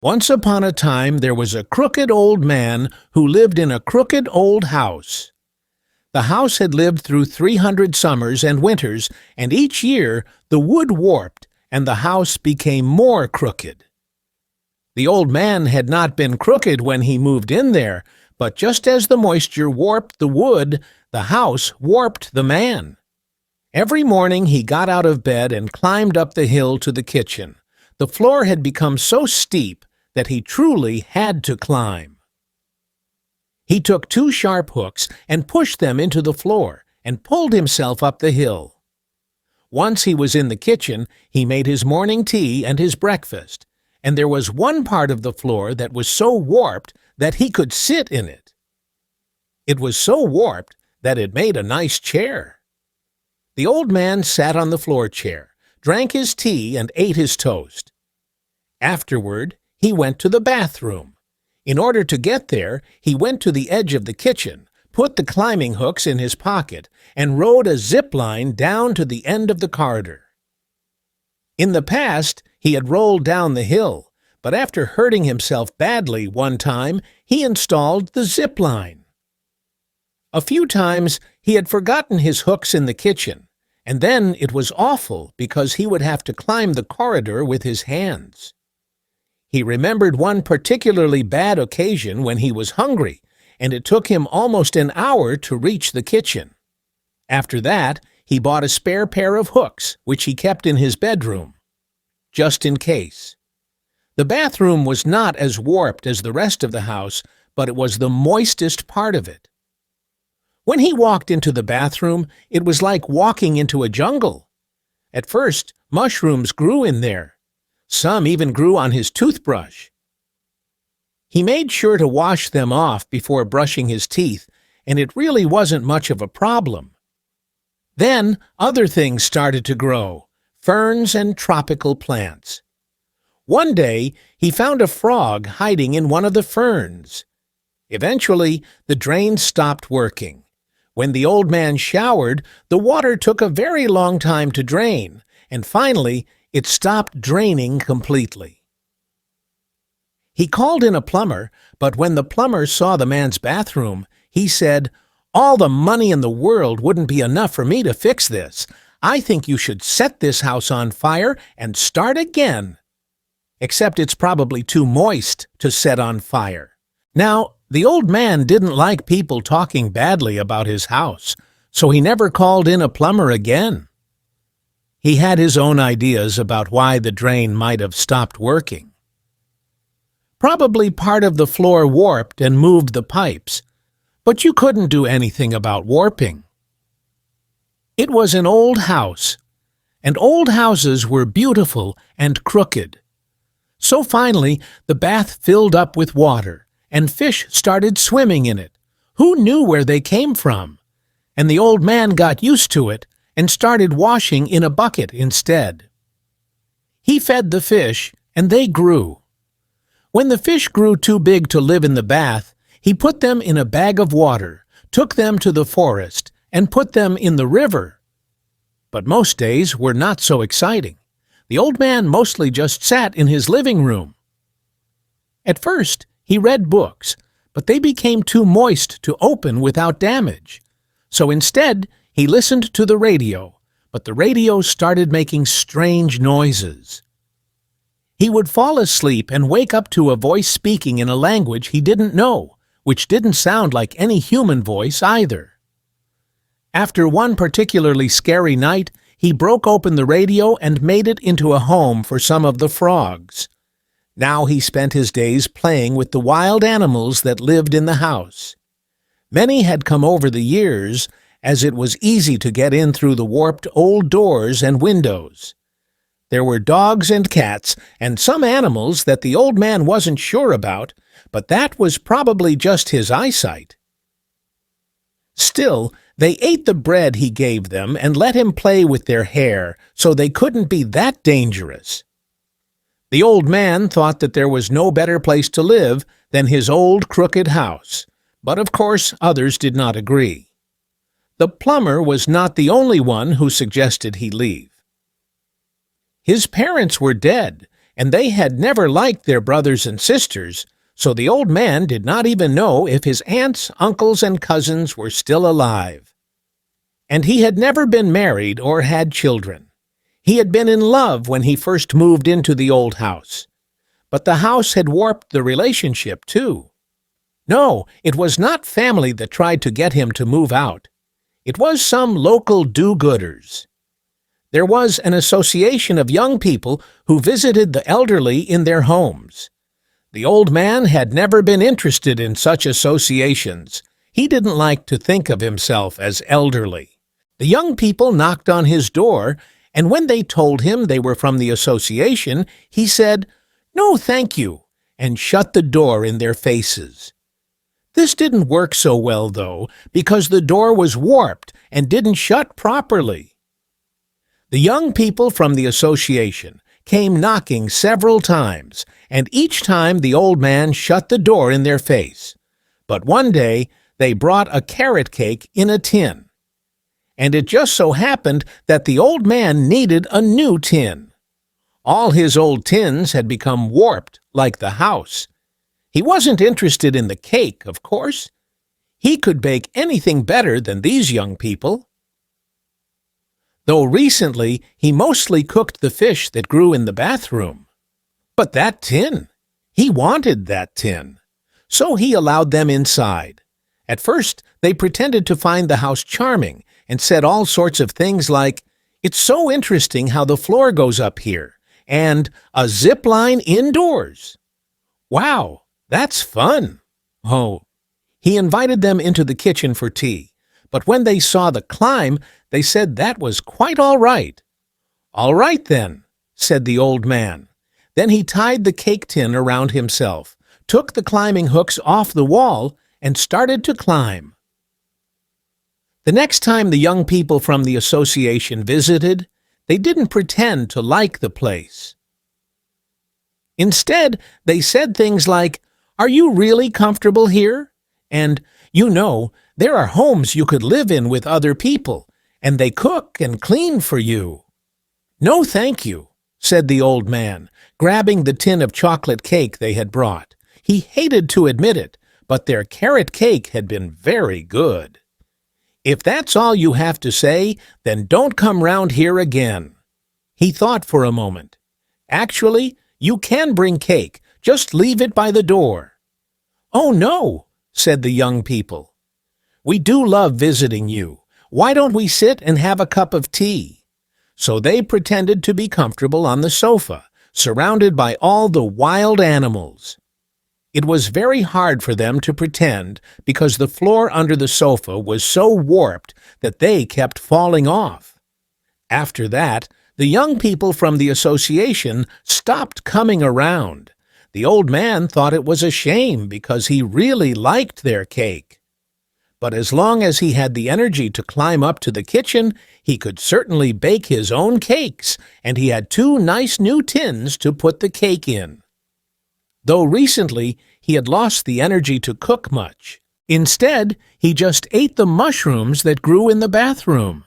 Once upon a time there was a crooked old man who lived in a crooked old house. The house had lived through 300 summers and winters, and each year the wood warped and the house became more crooked. The old man had not been crooked when he moved in there, but just as the moisture warped the wood, the house warped the man. Every morning he got out of bed and climbed up the hill to the kitchen. The floor had become so steep that he truly had to climb. He took 2 sharp hooks and pushed them into the floor and pulled himself up the hill. Once he was in the kitchen, he made his morning tea and his breakfast, and there was one part of the floor that was so warped that he could sit in it. It was so warped that it made a nice chair. The old man sat on the floor chair, drank his tea, and ate his toast. Afterward, he went to the bathroom. In order to get there, he went to the edge of the kitchen, put the climbing hooks in his pocket, and rode a zipline down to the end of the corridor. In the past, he had rolled down the hill, but after hurting himself badly one time, he installed the zipline. A few times, he had forgotten his hooks in the kitchen, and then it was awful because he would have to climb the corridor with his hands. He remembered one particularly bad occasion when he was hungry, and it took him almost an hour to reach the kitchen. After that, he bought a spare pair of hooks, which he kept in his bedroom, just in case. The bathroom was not as warped as the rest of the house, but it was the moistest part of it. When he walked into the bathroom, it was like walking into a jungle. At first, mushrooms grew in there. Some even grew on his toothbrush. He made sure to wash them off before brushing his teeth, and it really wasn't much of a problem. Then other things started to grow, ferns and tropical plants. One day, he found a frog hiding in one of the ferns. Eventually, the drain stopped working. When the old man showered, the water took a very long time to drain, and finally, it stopped draining completely. He called in a plumber, but when the plumber saw the man's bathroom, he said, "All the money in the world wouldn't be enough for me to fix this. I think you should set this house on fire and start again." Except it's probably too moist to set on fire. Now, the old man didn't like people talking badly about his house, so he never called in a plumber again. He had his own ideas about why the drain might have stopped working. Probably part of the floor warped and moved the pipes, but you couldn't do anything about warping. It was an old house, and old houses were beautiful and crooked. So finally, the bath filled up with water, and fish started swimming in it. Who knew where they came from? And the old man got used to it and started washing in a bucket instead. He fed the fish, and they grew. When the fish grew too big to live in the bath, he put them in a bag of water, took them to the forest, and put them in the river. But most days were not so exciting. The old man mostly just sat in his living room. At first, he read books, but they became too moist to open without damage. So instead, he listened to the radio, but the radio started making strange noises. He would fall asleep and wake up to a voice speaking in a language he didn't know, which didn't sound like any human voice either. After one particularly scary night, he broke open the radio and made it into a home for some of the frogs. Now he spent his days playing with the wild animals that lived in the house. Many had come over the years, as it was easy to get in through the warped old doors and windows. There were dogs and cats and some animals that the old man wasn't sure about, but that was probably just his eyesight. Still, they ate the bread he gave them and let him play with their hair, so they couldn't be that dangerous. The old man thought that there was no better place to live than his old crooked house, but of course others did not agree. The plumber was not the only one who suggested he leave. His parents were dead, and they had never liked their brothers and sisters, so the old man did not even know if his aunts, uncles, and cousins were still alive. And he had never been married or had children. He had been in love when he first moved into the old house. But the house had warped the relationship, too. No, it was not family that tried to get him to move out. It was some local do-gooders. There was an association of young people who visited the elderly in their homes. The old man had never been interested in such associations. He didn't like to think of himself as elderly. The young people knocked on his door, and when they told him they were from the association, he said, "No, thank you," and shut the door in their faces. This didn't work so well, though, because the door was warped and didn't shut properly. The young people from the association came knocking several times, and each time the old man shut the door in their face. But one day they brought a carrot cake in a tin. And it just so happened that the old man needed a new tin. All his old tins had become warped, like the house. He wasn't interested in the cake, of course. He could bake anything better than these young people. Though recently he mostly cooked the fish that grew in the bathroom. But that tin! He wanted that tin. So he allowed them inside. At first, they pretended to find the house charming and said all sorts of things like, "It's so interesting how the floor goes up here," and "a zip line indoors." Wow, that's fun. Oh, he invited them into the kitchen for tea, but when they saw the climb, they said that was quite all right. "All right, then," said the old man. Then he tied the cake tin around himself, took the climbing hooks off the wall, and started to climb. The next time the young people from the association visited, they didn't pretend to like the place. Instead, they said things like, "Are you really comfortable here?" And, "You know, there are homes you could live in with other people, and they cook and clean for you." "No, thank you," said the old man, grabbing the tin of chocolate cake they had brought. He hated to admit it, but their carrot cake had been very good. "If that's all you have to say, then don't come round here again." He thought for a moment. "Actually, you can bring cake. Just leave it by the door." "Oh, no," said the young people. "We do love visiting you. Why don't we sit and have a cup of tea?" So they pretended to be comfortable on the sofa, surrounded by all the wild animals. It was very hard for them to pretend because the floor under the sofa was so warped that they kept falling off. After that, the young people from the association stopped coming around. The old man thought it was a shame because he really liked their cake. But as long as he had the energy to climb up to the kitchen, he could certainly bake his own cakes, and he had 2 nice new tins to put the cake in. Though recently he had lost the energy to cook much. Instead, he just ate the mushrooms that grew in the bathroom.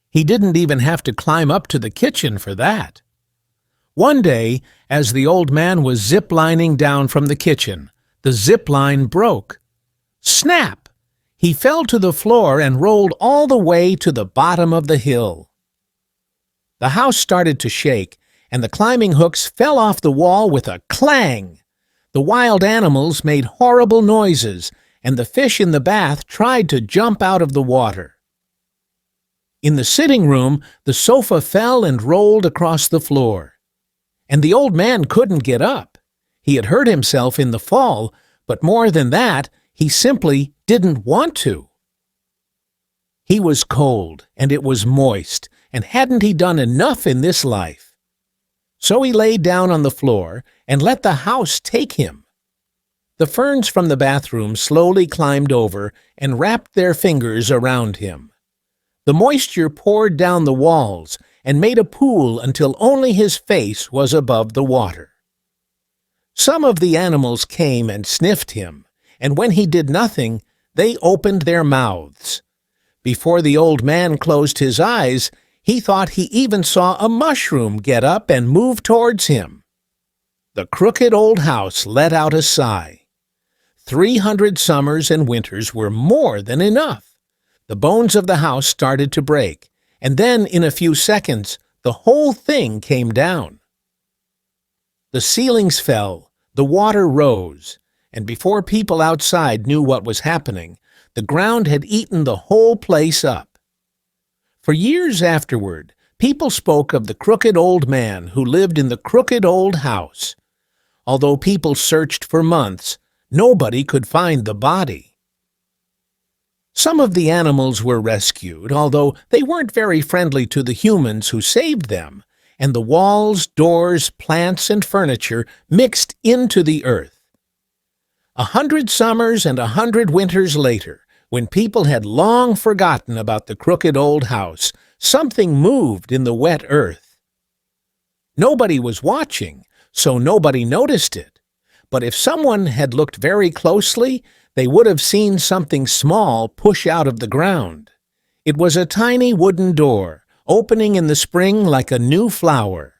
He didn't even have to climb up to the kitchen for that. One day, as the old man was ziplining down from the kitchen, the zip line broke. Snap! He fell to the floor and rolled all the way to the bottom of the hill. The house started to shake, and the climbing hooks fell off the wall with a clang. The wild animals made horrible noises, and the fish in the bath tried to jump out of the water. In the sitting room, the sofa fell and rolled across the floor. And the old man couldn't get up. He had hurt himself in the fall, but more than that, he simply didn't want to. He was cold, and it was moist, and hadn't he done enough in this life? So he lay down on the floor and let the house take him. The ferns from the bathroom slowly climbed over and wrapped their fingers around him. The moisture poured down the walls and made a pool until only his face was above the water. Some of the animals came and sniffed him, and when he did nothing, they opened their mouths. Before the old man closed his eyes, he thought he even saw a mushroom get up and move towards him. The crooked old house let out a sigh. 300 summers and winters were more than enough. The bones of the house started to break, and then in a few seconds, the whole thing came down. The ceilings fell, the water rose, and before people outside knew what was happening, the ground had eaten the whole place up. For years afterward, people spoke of the crooked old man who lived in the crooked old house. Although people searched for months, nobody could find the body. Some of the animals were rescued, although they weren't very friendly to the humans who saved them, and the walls, doors, plants, and furniture mixed into the earth. 100 summers and 100 winters later, when people had long forgotten about the crooked old house, something moved in the wet earth. Nobody was watching, so nobody noticed it. But if someone had looked very closely, they would have seen something small push out of the ground. It was a tiny wooden door, opening in the spring like a new flower.